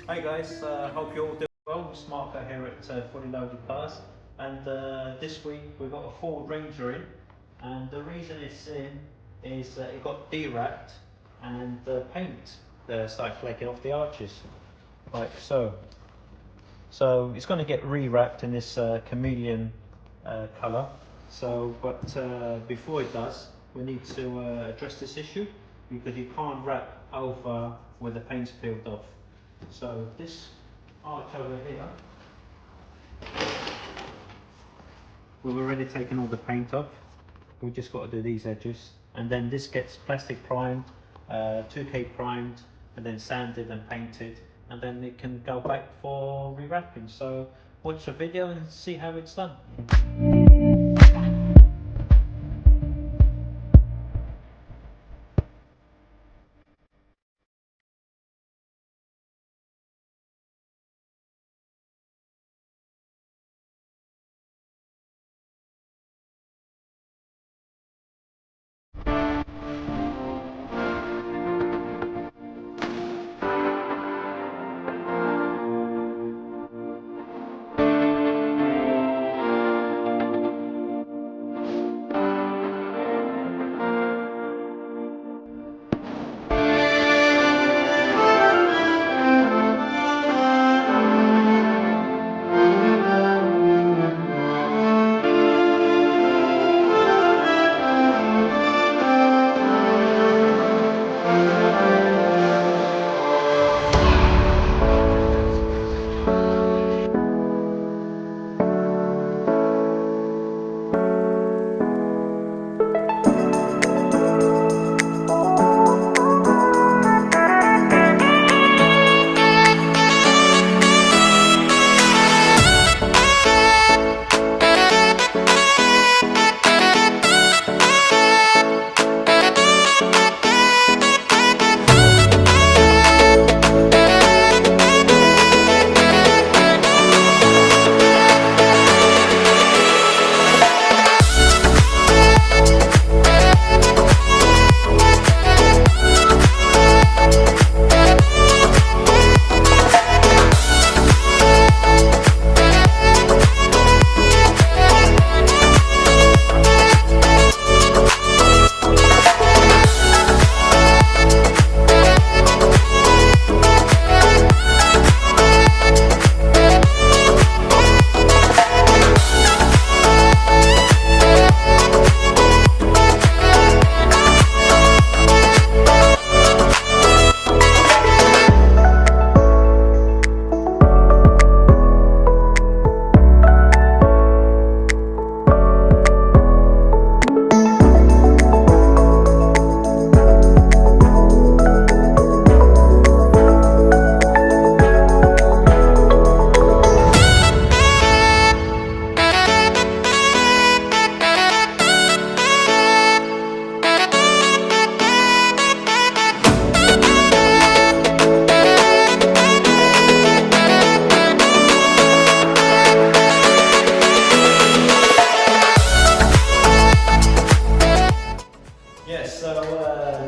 Hey guys, hope you're all doing well. It's Mark here at Fully Loaded Cars, and this week we've got a Ford Ranger in, and the reason it's in is that it got deracked and the paint started flaking off the arches, like so. So it's going to get re-wrapped in this chameleon colour. So, but before it does, we need to address this issue because you can't wrap over where the paint's peeled off. So this arch over here, we've already taken all the paint off. We've just got to do these edges, and then this gets plastic primed, 2K primed, and then sanded and painted, and then it can go back for rewrapping. So watch the video and see how it's done.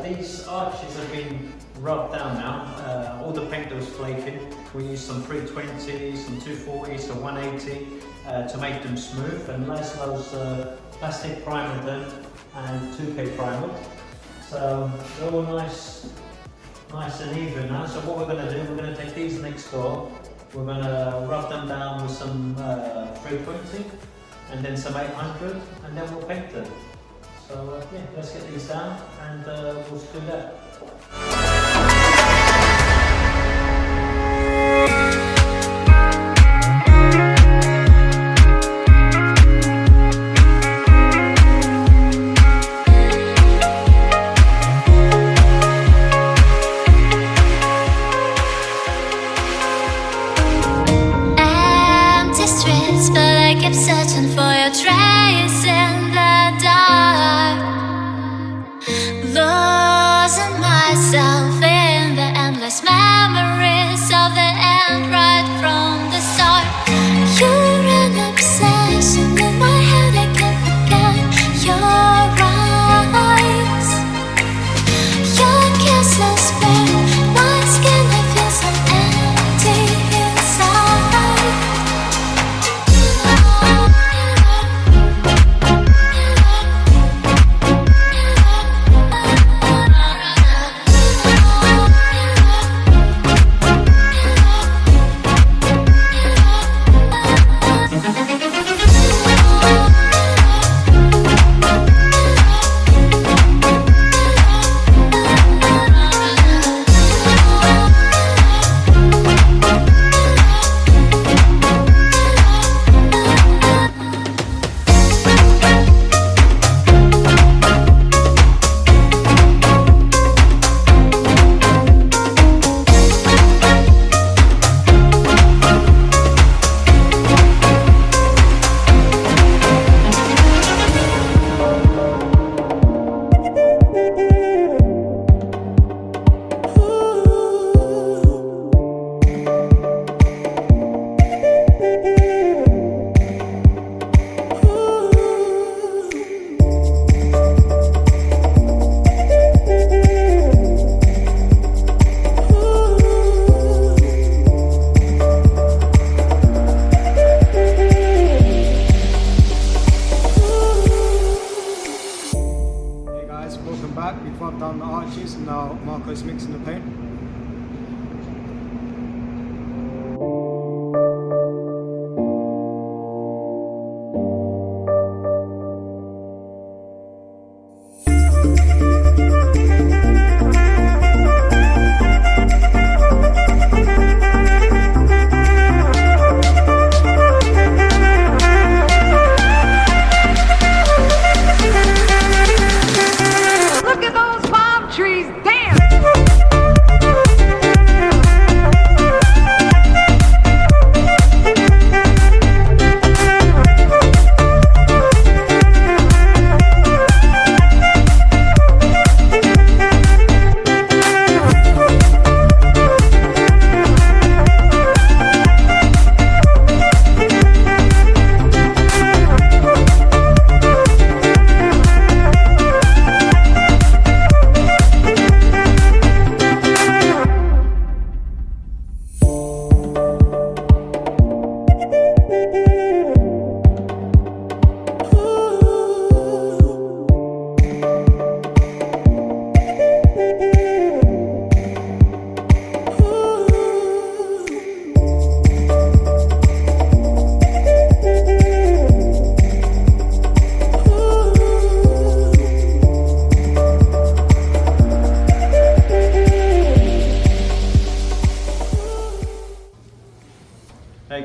These arches have been rubbed down now. All the paint that was flaking, we used some 320s, some 240s, some 180 to make them smooth, and Laszlo's plastic primer them and 2K primer. So they're all nice and even now. So what we're going to do, we're going to take these next door, we're going to rub them down with some 320 and then some 800, and then we'll paint them. So yeah, let's get these down and we'll do that. Empty streets, but I kept searching for your trace in the dark. Losing myself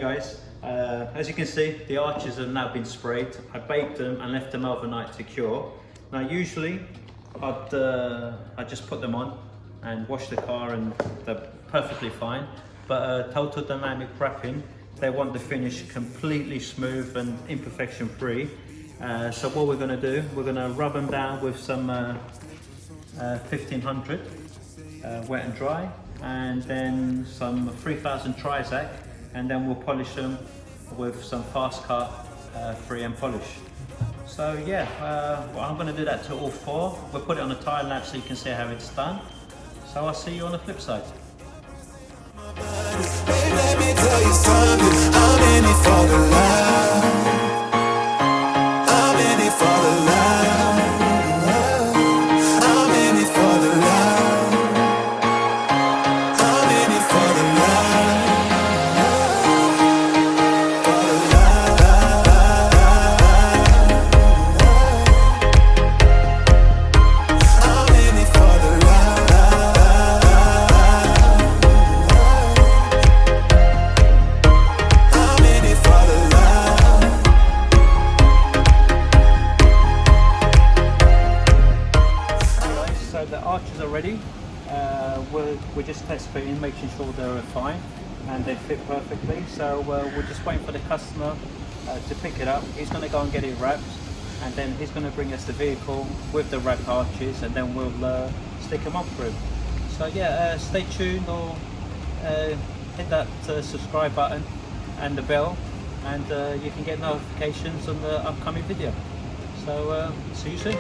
guys, as you can see, the arches have now been sprayed. I baked them and left them overnight to cure. Now usually I'd just put them on and wash the car and they're perfectly fine. But total dynamic wrapping, they want the finish completely smooth and imperfection free. So what we're going to do, we're going to rub them down with some 1500 wet and dry, and then some 3000 Trizac, and then we'll polish them with some fast cut 3M polish. So yeah, well, I'm going to do that to all four. We'll put it on a time lapse so you can see how it's done. So I'll see you on the flip side. Let me tell you something, I'm in it for the love. I'm in it for the love. I'm in it for the love. I'm in it for the love. For the love. I'm in it for the love. I'm in it for the love. So the arches are ready. We're just test fitting, making sure they're fine and they fit perfectly. So we're just waiting for the customer to pick it up. He's going to go and get it wrapped, and then he's going to bring us the vehicle with the wrapped arches, and then we'll stick them up for him. So yeah, stay tuned, or hit that subscribe button and the bell, and you can get notifications on the upcoming video. So see you soon.